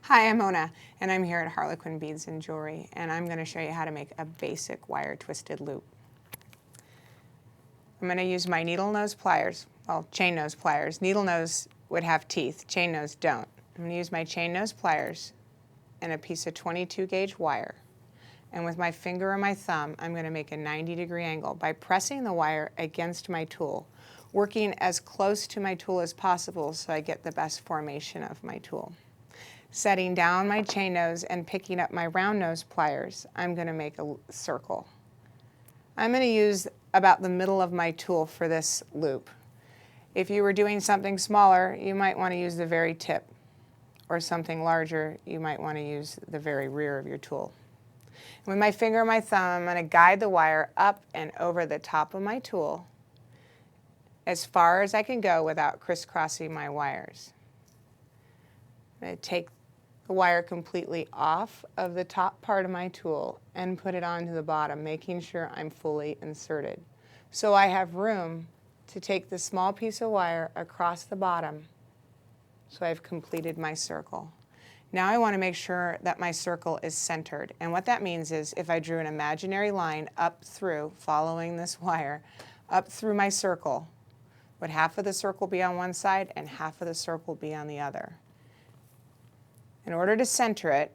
Hi, I'm Mona, and I'm here at Harlequin Beads and Jewelry, and I'm going to show you how to make a basic wire twisted loop. I'm going to use my needle nose pliers, well, chain nose pliers. Needle nose would have teeth, chain nose don't. I'm going to use my chain nose pliers and a piece of 22 gauge wire. And with my finger or my thumb, I'm going to make a 90-degree angle by pressing the wire against my tool, working as close to my tool as possible so I get the best formation of my tool. Setting down my chain nose and picking up my round nose pliers, I'm going to make a circle. I'm going to use about the middle of my tool for this loop. If you were doing something smaller, you might want to use the very tip, or something larger, you might want to use the very rear of your tool. With my finger and my thumb, I'm going to guide the wire up and over the top of my tool as far as I can go without crisscrossing my wires. I'm going to take the wire completely off of the top part of my tool and put it onto the bottom, making sure I'm fully inserted. So I have room to take the small piece of wire across the bottom, so I've completed my circle. Now I want to make sure that my circle is centered, and what that means is if I drew an imaginary line up through, following this wire, up through my circle, would half of the circle be on one side and half of the circle be on the other? In order to center it,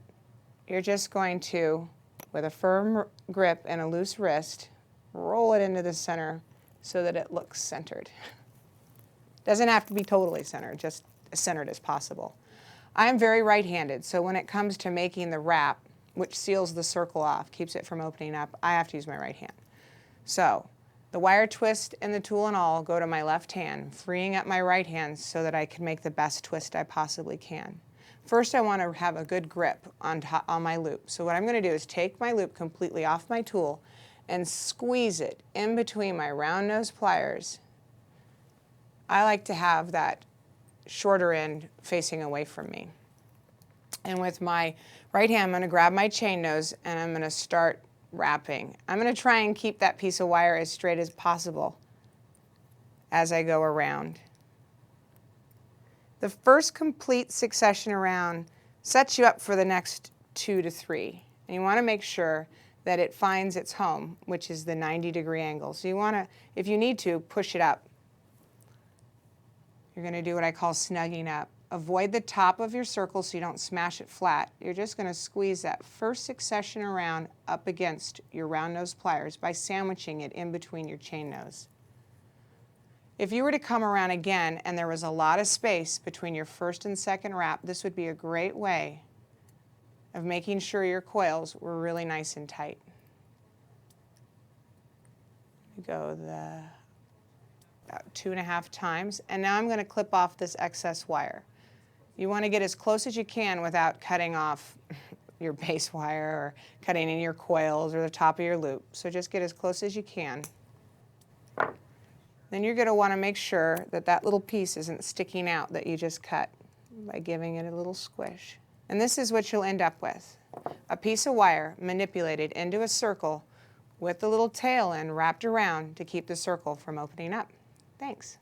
you're just going to, with a firm grip and a loose wrist, roll it into the center so that it looks centered. Doesn't have to be totally centered, just as centered as possible. I'm very right-handed, so when it comes to making the wrap, which seals the circle off, keeps it from opening up, I have to use my right hand. So the wire twist and the tool and all go to my left hand, freeing up my right hand so that I can make the best twist I possibly can. First, I want to have a good grip on my loop. So what I'm going to do is take my loop completely off my tool and squeeze it in between my round nose pliers. I like to have that shorter end facing away from me. And with my right hand, I'm going to grab my chain nose and I'm going to start wrapping. I'm going to try and keep that piece of wire as straight as possible as I go around. The first complete succession around sets you up for the next 2 to 3. And you want to make sure that it finds its home, which is the 90-degree angle. So you want to, if you need to, push it up. You're going to do what I call snugging up. Avoid the top of your circle so you don't smash it flat. You're just going to squeeze that first succession around up against your round nose pliers by sandwiching it in between your chain nose. If you were to come around again and there was a lot of space between your first and second wrap, this would be a great way of making sure your coils were really nice and tight. You go about 2.5 times, and now I'm going to clip off this excess wire. You want to get as close as you can without cutting off your base wire or cutting in your coils or the top of your loop. So just get as close as you can. Then you're going to want to make sure that that little piece isn't sticking out that you just cut by giving it a little squish. And this is what you'll end up with. A piece of wire manipulated into a circle with the little tail end wrapped around to keep the circle from opening up. Thanks.